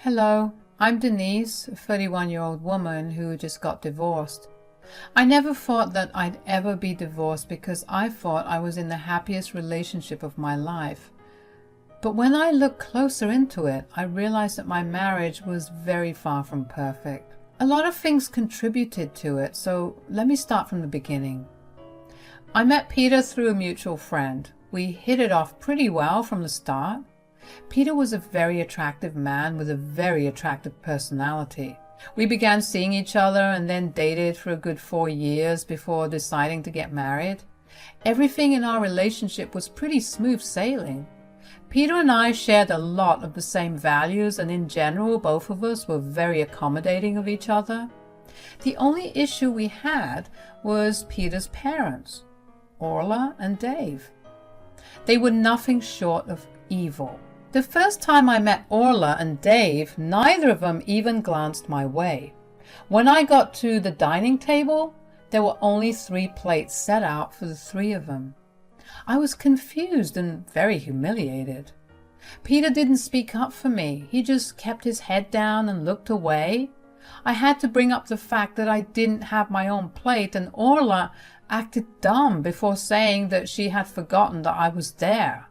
Hello, I'm Denise, a 31-year-old woman who just got divorced. I never thought that I'd ever be divorced because I thought I was in the happiest relationship of my life. But when I looked closer into it, I realized that my marriage was very far from perfect. A lot of things contributed to it, so let me start from the beginning. I met Peter through a mutual friend. We hit it off pretty well from the start. Peter was a very attractive man with a very attractive personality. We began seeing each other and then dated for a good 4 years before deciding to get married. Everything in our relationship was pretty smooth sailing. Peter and I shared a lot of the same values, and in general, both of us were very accommodating of each other. The only issue we had was Peter's parents, Orla and Dave. They were nothing short of evil. The first time I met Orla and Dave, neither of them even glanced my way. When I got to the dining table, there were only 3 plates set out for the 3 of them. I was confused and very humiliated. Peter didn't speak up for me. He just kept his head down and looked away. I had to bring up the fact that I didn't have my own plate, and Orla acted dumb before saying that she had forgotten that I was there.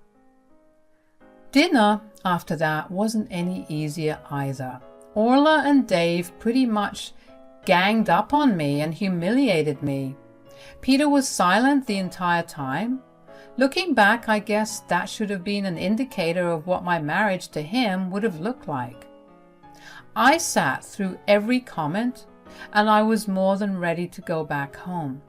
Dinner after that wasn't any easier either. Orla and Dave pretty much ganged up on me and humiliated me. Peter was silent the entire time. Looking back, I guess that should have been an indicator of what my marriage to him would have looked like. I sat through every comment, and I was more than ready to go back home.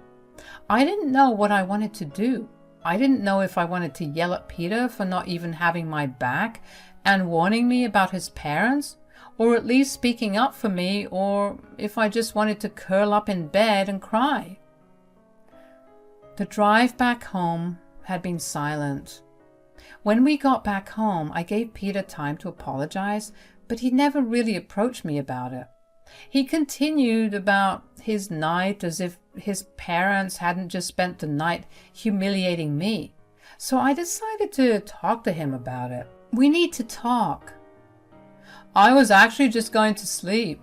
I didn't know what I wanted to do. I didn't know if I wanted to yell at Peter for not even having my back and warning me about his parents, or at least speaking up for me, or if I just wanted to curl up in bed and cry. The drive back home had been silent. When we got back home, I gave Peter time to apologize, but he never really approached me about it. He continued about his night as if his parents hadn't just spent the night humiliating me. So I decided to talk to him about it. We need to talk. I was actually just going to sleep.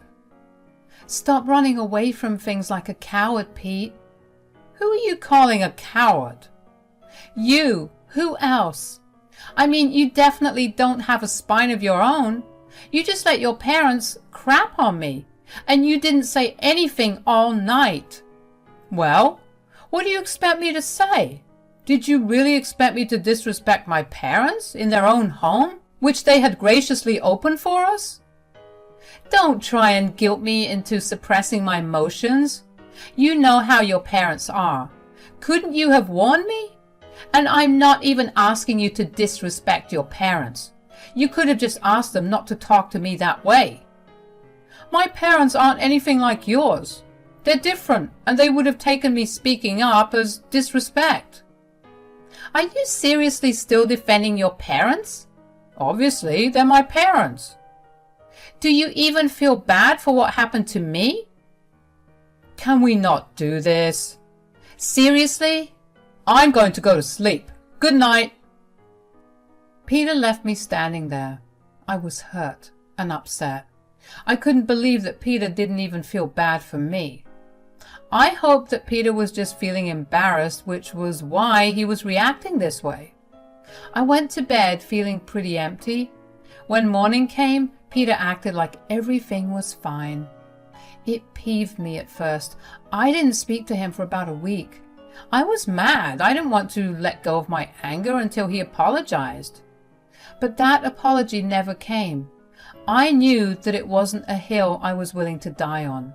Stop running away from things like a coward, Pete. Who are you calling a coward? You. Who else? I mean, you definitely don't have a spine of your own. You just let your parents crap on me. And you didn't say anything all night. Well, what do you expect me to say? Did you really expect me to disrespect my parents in their own home, which they had graciously opened for us? Don't try and guilt me into suppressing my emotions. You know how your parents are. Couldn't you have warned me? And I'm not even asking you to disrespect your parents. You could have just asked them not to talk to me that way. My parents aren't anything like yours. They're different, and they would have taken me speaking up as disrespect. Are you seriously still defending your parents? Obviously, they're my parents. Do you even feel bad for what happened to me? Can we not do this? Seriously? I'm going to go to sleep. Good night. Peter left me standing there. I was hurt and upset. I couldn't believe that Peter didn't even feel bad for me. I hoped that Peter was just feeling embarrassed, which was why he was reacting this way. I went to bed feeling pretty empty. When morning came, Peter acted like everything was fine. It peeved me at first. I didn't speak to him for about a week. I was mad. I didn't want to let go of my anger until he apologized. But that apology never came. I knew that it wasn't a hill I was willing to die on.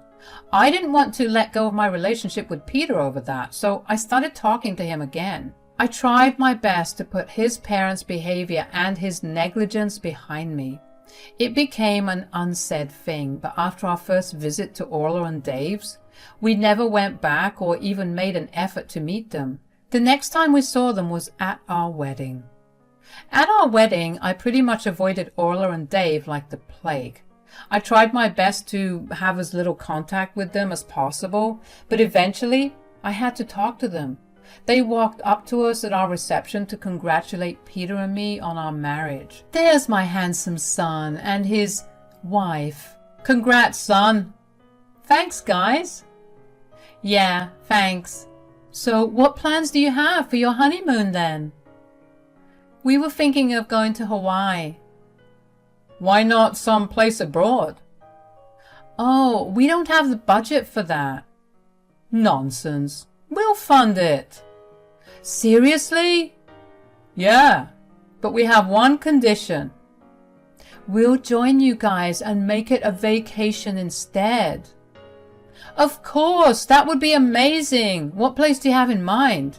I didn't want to let go of my relationship with Peter over that, so I started talking to him again. I tried my best to put his parents' behavior and his negligence behind me. It became an unsaid thing, but after our first visit to Orla and Dave's, we never went back or even made an effort to meet them. The next time we saw them was at our wedding. At our wedding, I pretty much avoided Orla and Dave like the plague. I tried my best to have as little contact with them as possible, but eventually I had to talk to them. They walked up to us at our reception to congratulate Peter and me on our marriage. There's my handsome son and his Wife: Congrats, son. Thanks, guys. Yeah, thanks. So what plans do you have for your honeymoon then? We were thinking of going to Hawaii. Why not some place abroad? Oh, we don't have the budget for that. Nonsense. We'll fund it. Seriously? Yeah, but we have one condition. We'll join you guys and make it a vacation instead. Of course, that would be amazing. What place do you have in mind?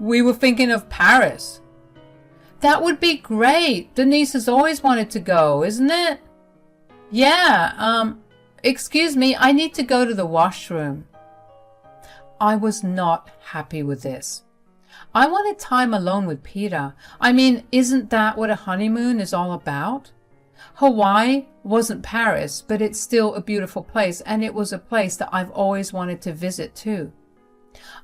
We were thinking of Paris. That would be great. Denise has always wanted to go, isn't it? Yeah, excuse me, I need to go to the washroom. I was not happy with this. I wanted time alone with Peter. I mean, isn't that what a honeymoon is all about? Hawaii wasn't Paris, but it's still a beautiful place, and it was a place that I've always wanted to visit too.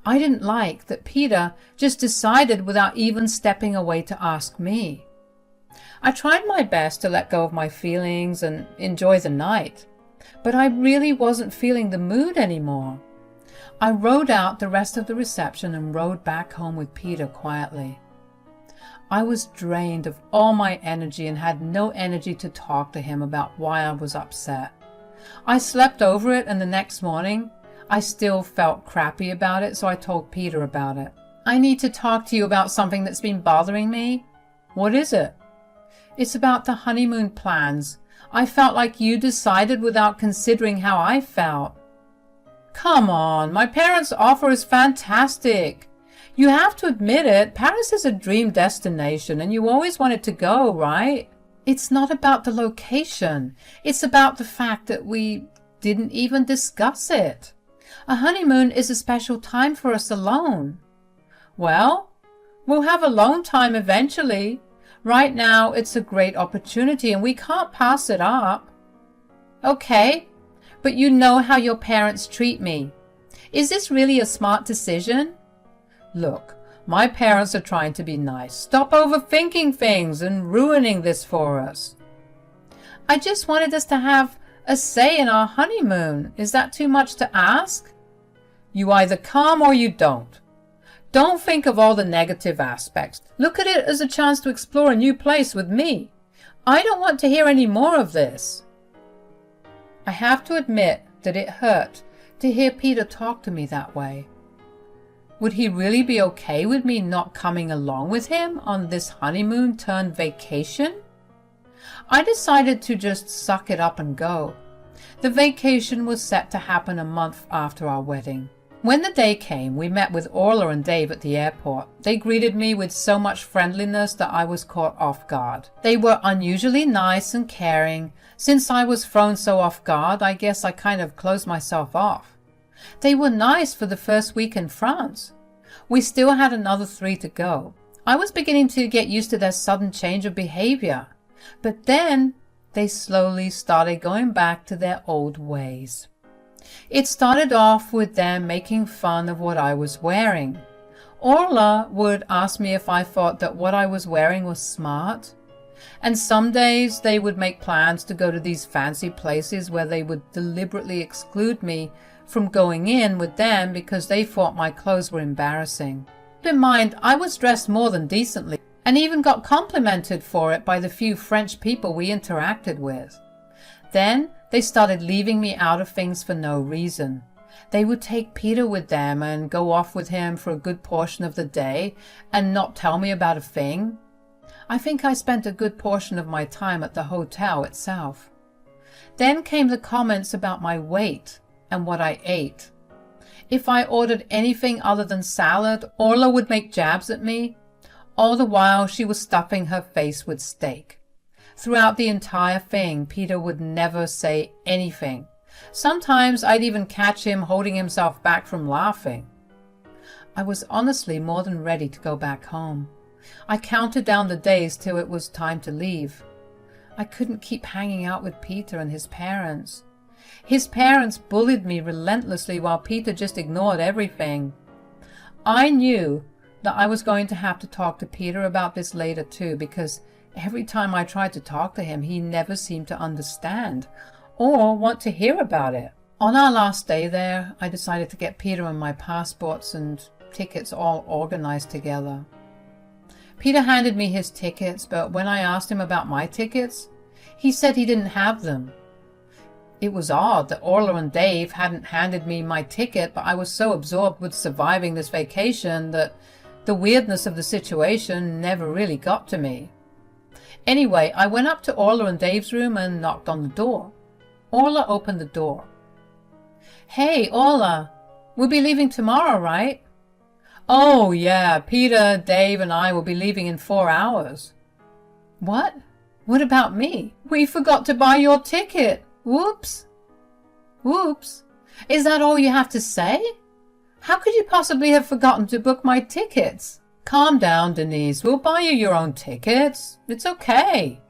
I didn't like that Peter just decided without even stepping away to ask me. I tried my best to let go of my feelings and enjoy the night, but I really wasn't feeling the mood anymore. I rode out the rest of the reception and rode back home with Peter quietly. I was drained of all my energy and had no energy to talk to him about why I was upset. I slept over it, and the next morning I still felt crappy about it, so I told Peter about it. I need to talk to you about something that's been bothering me. What is it? It's about the honeymoon plans. I felt like you decided without considering how I felt. Come on, my parents' offer is fantastic. You have to admit it, Paris is a dream destination and you always wanted to go, right? It's not about the location. It's about the fact that we didn't even discuss it. A honeymoon is a special time for us alone. Well, we'll have alone time eventually. Right now, it's a great opportunity and we can't pass it up. Okay, but you know how your parents treat me. Is this really a smart decision? Look, my parents are trying to be nice. Stop overthinking things and ruining this for us. I just wanted us to have a say in our honeymoon. Is that too much to ask? You either come or you don't. Don't think of all the negative aspects. Look at it as a chance to explore a new place with me. I don't want to hear any more of this. I have to admit that it hurt to hear Peter talk to me that way. Would he really be okay with me not coming along with him on this honeymoon turned vacation? I decided to just suck it up and go. The vacation was set to happen a month after our wedding. When the day came, we met with Orla and Dave at the airport. They greeted me with so much friendliness that I was caught off guard. They were unusually nice and caring. Since I was thrown so off guard, I guess I kind of closed myself off. They were nice for the first week in France. We still had another 3 to go. I was beginning to get used to their sudden change of behavior. But then they slowly started going back to their old ways. It started off with them making fun of what I was wearing. Orla would ask me if I thought that what I was wearing was smart. And some days they would make plans to go to these fancy places where they would deliberately exclude me from going in with them because they thought my clothes were embarrassing. Keep in mind, I was dressed more than decently and even got complimented for it by the few French people we interacted with. Then they started leaving me out of things for no reason. They would take Peter with them and go off with him for a good portion of the day and not tell me about a thing. I think I spent a good portion of my time at the hotel itself. Then came the comments about my weight and what I ate. If I ordered anything other than salad, Orla would make jabs at me. All the while she was stuffing her face with steak. Throughout the entire thing, Peter would never say anything. Sometimes I'd even catch him holding himself back from laughing. I was honestly more than ready to go back home. I counted down the days till it was time to leave. I couldn't keep hanging out with Peter and his parents. His parents bullied me relentlessly while Peter just ignored everything. I knew that I was going to have to talk to Peter about this later too, because Every time I tried to talk to him, he never seemed to understand or want to hear about it. On our last day there, I decided to get Peter and my passports and tickets all organized together. Peter handed me his tickets, but when I asked him about my tickets, he said he didn't have them. It was odd that Orla and Dave hadn't handed me my ticket, but I was so absorbed with surviving this vacation that the weirdness of the situation never really got to me. Anyway, I went up to Orla and Dave's room and knocked on the door. Orla opened the door. "Hey, Orla, we'll be leaving tomorrow, right?" "Oh, yeah, Peter, Dave, and I will be leaving in 4 hours." "What? What about me? We forgot to buy your ticket. Whoops." "Whoops? Is that all you have to say? How could you possibly have forgotten to book my tickets?" "Calm down, Denise. We'll buy you your own tickets. It's okay."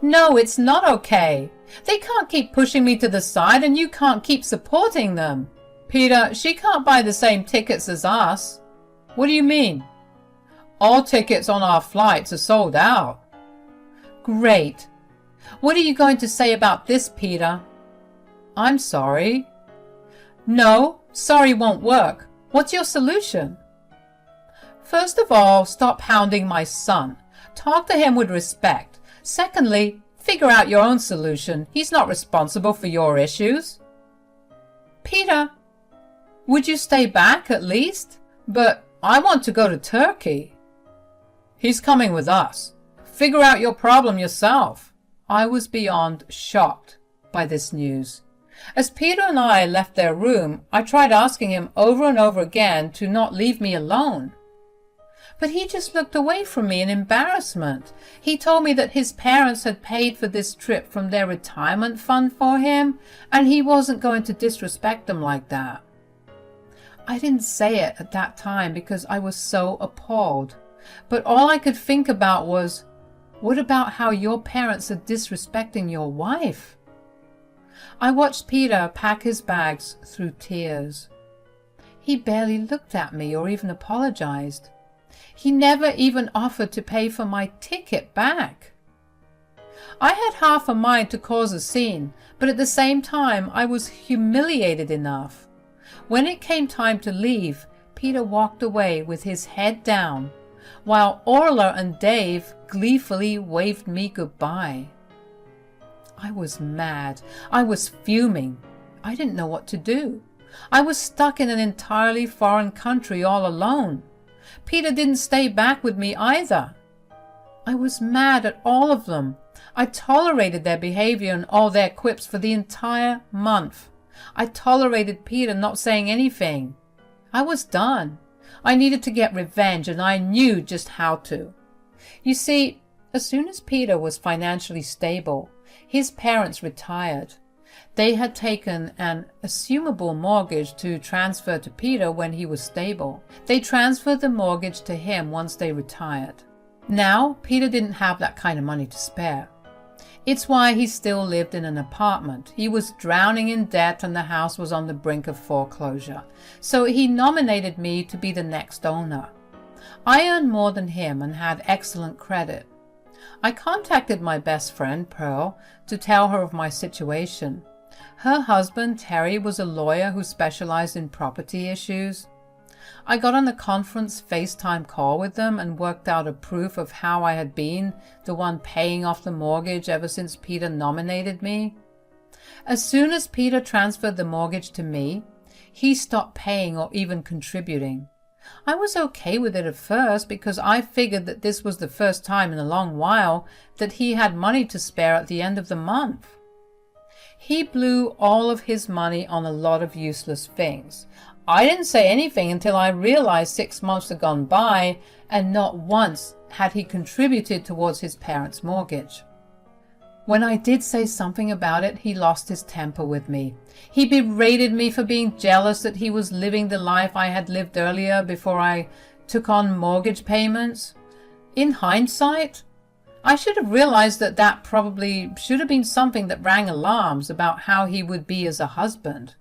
"No, it's not okay. They can't keep pushing me to the side and you can't keep supporting them. Peter, she can't buy the same tickets as us." "What do you mean?" "All tickets on our flights are sold out." "Great. What are you going to say about this, Peter?" "I'm sorry." "No, sorry won't work. What's your solution?" "First of all, stop hounding my son. Talk to him with respect. Secondly, figure out your own solution. He's not responsible for your issues." "Peter, would you stay back at least?" "But I want to go to Turkey." "He's coming with us. Figure out your problem yourself." I was beyond shocked by this news. As Peter and I left their room, I tried asking him over and over again to not leave me alone. But he just looked away from me in embarrassment. He told me that his parents had paid for this trip from their retirement fund for him, and he wasn't going to disrespect them like that. I didn't say it at that time because I was so appalled. But all I could think about was, what about how your parents are disrespecting your wife? I watched Peter pack his bags through tears. He barely looked at me or even apologized. He never even offered to pay for my ticket back. I had half a mind to cause a scene, but at the same time I was humiliated enough. When it came time to leave, Peter walked away with his head down, while Orla and Dave gleefully waved me goodbye. I was mad. I was fuming. I didn't know what to do. I was stuck in an entirely foreign country all alone. Peter didn't stay back with me either. I was mad at all of them. I tolerated their behavior and all their quips for the entire month. I tolerated Peter not saying anything. I was done. I needed to get revenge, and I knew just how to. You see, as soon as Peter was financially stable, his parents retired. They had taken an assumable mortgage to transfer to Peter when he was stable. They transferred the mortgage to him once they retired. Now, Peter didn't have that kind of money to spare. It's why he still lived in an apartment. He was drowning in debt and the house was on the brink of foreclosure. So he nominated me to be the next owner. I earned more than him and had excellent credit. I contacted my best friend, Pearl, to tell her of my situation. Her husband, Terry, was a lawyer who specialized in property issues. I got on a conference FaceTime call with them and worked out a proof of how I had been the one paying off the mortgage ever since Peter nominated me. As soon as Peter transferred the mortgage to me, he stopped paying or even contributing. I was okay with it at first because I figured that this was the first time in a long while that he had money to spare at the end of the month. He blew all of his money on a lot of useless things. I didn't say anything until I realized 6 months had gone by and not once had he contributed towards his parents' mortgage. When I did say something about it, he lost his temper with me. He berated me for being jealous that he was living the life I had lived earlier before I took on mortgage payments. In hindsight, I should have realized that that probably should have been something that rang alarms about how he would be as a husband.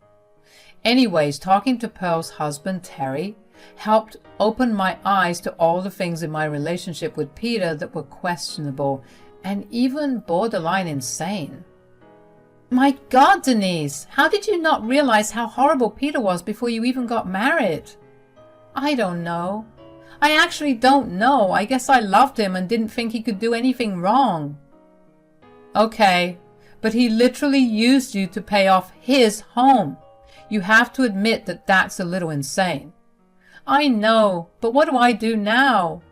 Anyways, talking to Pearl's husband, Terry, helped open my eyes to all the things in my relationship with Peter that were questionable and even borderline insane. My God, Denise, how did you not realize how horrible Peter was before you even got married? I don't know. I actually don't know. I guess I loved him and didn't think he could do anything wrong. Okay, but he literally used you to pay off his home. You have to admit that that's a little insane. I know, but what do I do now?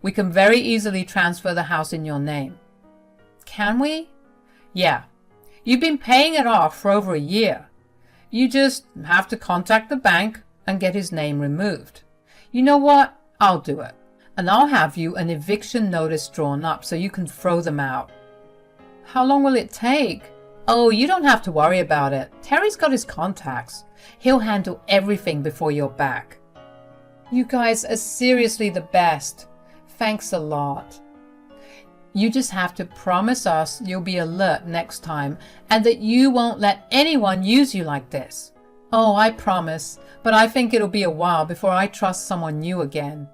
We can very easily transfer the house in your name. Can we? Yeah. You've been paying it off for over a year. You just have to contact the bank and get his name removed. You know what? I'll do it. And I'll have you an eviction notice drawn up so you can throw them out. How long will it take? Oh, you don't have to worry about it. Terry's got his contacts. He'll handle everything before you're back. You guys are seriously the best. Thanks a lot. You just have to promise us you'll be alert next time and that you won't let anyone use you like this. Oh, I promise, but I think it'll be a while before I trust someone new again.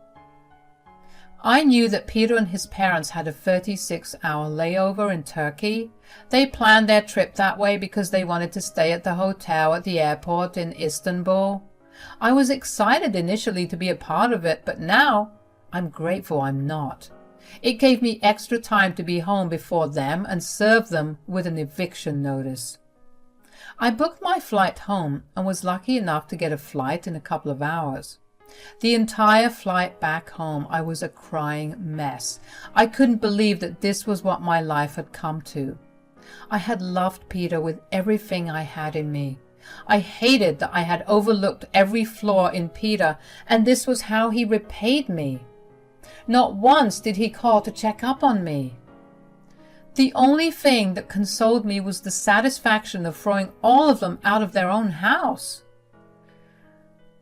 I knew that Peter and his parents had a 36-hour layover in Turkey. They planned their trip that way because they wanted to stay at the hotel at the airport in Istanbul. I was excited initially to be a part of it, but now I'm grateful I'm not. It gave me extra time to be home before them and serve them with an eviction notice. I booked my flight home and was lucky enough to get a flight in a couple of hours. The entire flight back home, I was a crying mess. I couldn't believe that this was what my life had come to. I had loved Peter with everything I had in me. I hated that I had overlooked every flaw in Peter, and this was how he repaid me. Not once did he call to check up on me. The only thing that consoled me was the satisfaction of throwing all of them out of their own house.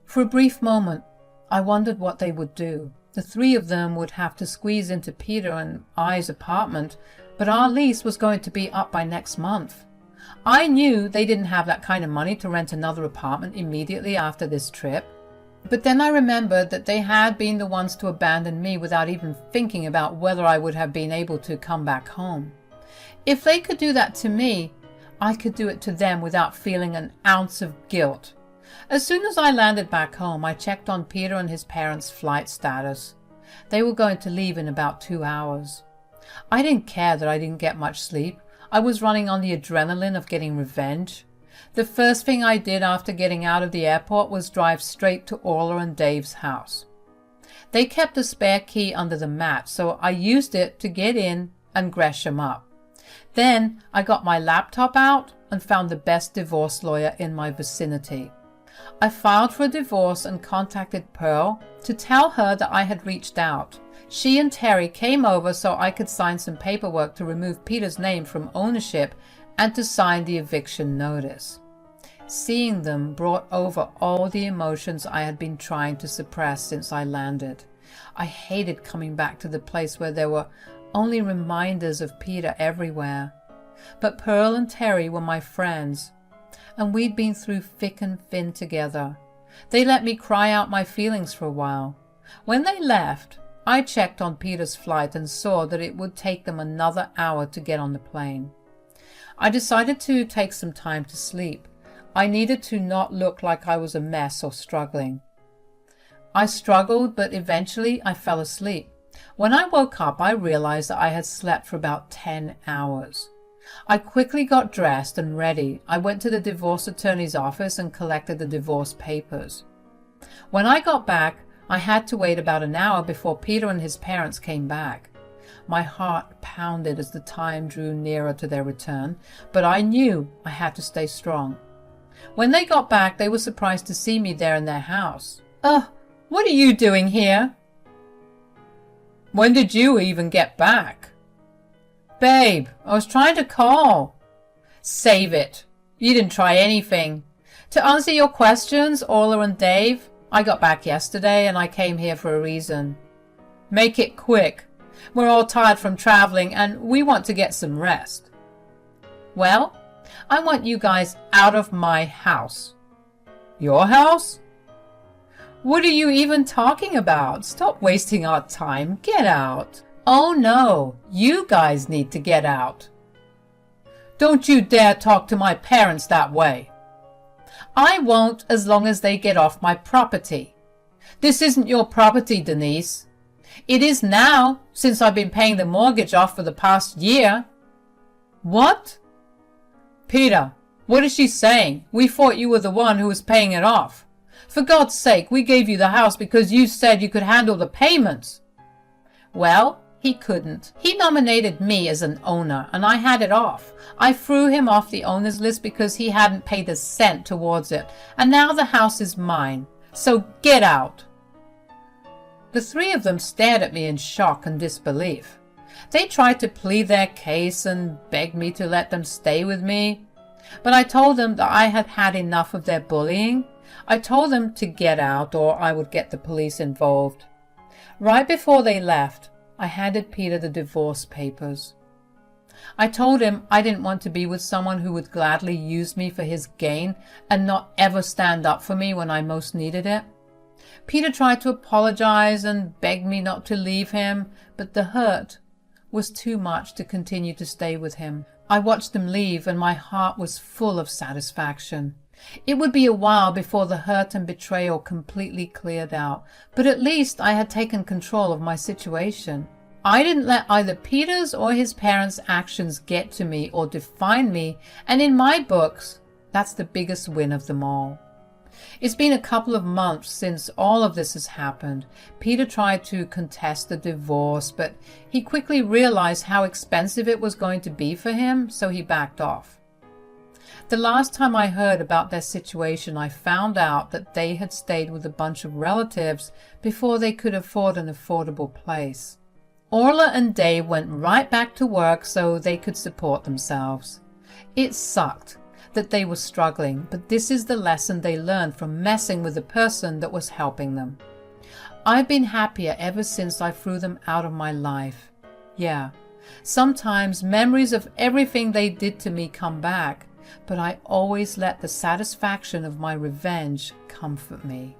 For a brief moment, I wondered what they would do. The three of them would have to squeeze into Peter and I's apartment, but our lease was going to be up by next month. I knew they didn't have that kind of money to rent another apartment immediately after this trip. But then I remembered that they had been the ones to abandon me without even thinking about whether I would have been able to come back home. If they could do that to me, I could do it to them without feeling an ounce of guilt. As soon as I landed back home, I checked on Peter and his parents' flight status. They were going to leave in about 2 hours. I didn't care that I didn't get much sleep. I was running on the adrenaline of getting revenge. The first thing I did after getting out of the airport was drive straight to Orla and Dave's house. They kept a spare key under the mat, so I used it to get in and Gresham up. Then I got my laptop out and found the best divorce lawyer in my vicinity. I filed for a divorce and contacted Pearl to tell her that I had reached out. She and Terry came over so I could sign some paperwork to remove Peter's name from ownership and to sign the eviction notice. Seeing them brought over all the emotions I had been trying to suppress since I landed. I hated coming back to the place where there were only reminders of Peter everywhere. But Pearl and Terry were my friends, and we'd been through thick and thin together. They let me cry out my feelings for a while. When they left, I checked on Peter's flight and saw that it would take them another hour to get on the plane. I decided to take some time to sleep. I needed to not look like I was a mess or struggling. I struggled, but eventually I fell asleep. When I woke up, I realized that I had slept for about 10 hours. I quickly got dressed and ready. I went to the divorce attorney's office and collected the divorce papers. When I got back, I had to wait about an hour before Peter and his parents came back. My heart pounded as the time drew nearer to their return, but I knew I had to stay strong. When they got back, they were surprised to see me there in their house. What are you doing here? When did you even get back? Babe, I was trying to call. Save it. You didn't try anything. To answer your questions, Orla and Dave, I got back yesterday and I came here for a reason. Make it quick. We're all tired from traveling and we want to get some rest. Well, I want you guys out of my house. Your house? What are you even talking about? Stop wasting our time. Get out. Oh no, you guys need to get out. Don't you dare talk to my parents that way. I won't as long as they get off my property. This isn't your property, Denise. It is now, since I've been paying the mortgage off for the past year. What? Peter, what is she saying? We thought you were the one who was paying it off. For God's sake, we gave you the house because you said you could handle the payments. Well, he couldn't. He nominated me as an owner, and I had it off. I threw him off the owner's list because he hadn't paid a cent towards it, and now the house is mine. So get out. The three of them stared at me in shock and disbelief. They tried to plead their case and begged me to let them stay with me, but I told them that I had had enough of their bullying. I told them to get out or I would get the police involved. Right before they left, I handed Peter the divorce papers. I told him I didn't want to be with someone who would gladly use me for his gain and not ever stand up for me when I most needed it. Peter tried to apologize and begged me not to leave him, but the hurt was too much to continue to stay with him. I watched them leave and my heart was full of satisfaction. It would be a while before the hurt and betrayal completely cleared out, but at least I had taken control of my situation. I didn't let either Peter's or his parents' actions get to me or define me, and in my books, that's the biggest win of them all. It's been a couple of months since all of this has happened. Peter tried to contest the divorce, but he quickly realized how expensive it was going to be for him, so he backed off. The last time I heard about their situation, I found out that they had stayed with a bunch of relatives before they could afford an affordable place. Orla and Dave went right back to work so they could support themselves. It sucked that they were struggling, but this is the lesson they learned from messing with the person that was helping them. I've been happier ever since I threw them out of my life. Yeah, sometimes memories of everything they did to me come back, but I always let the satisfaction of my revenge comfort me.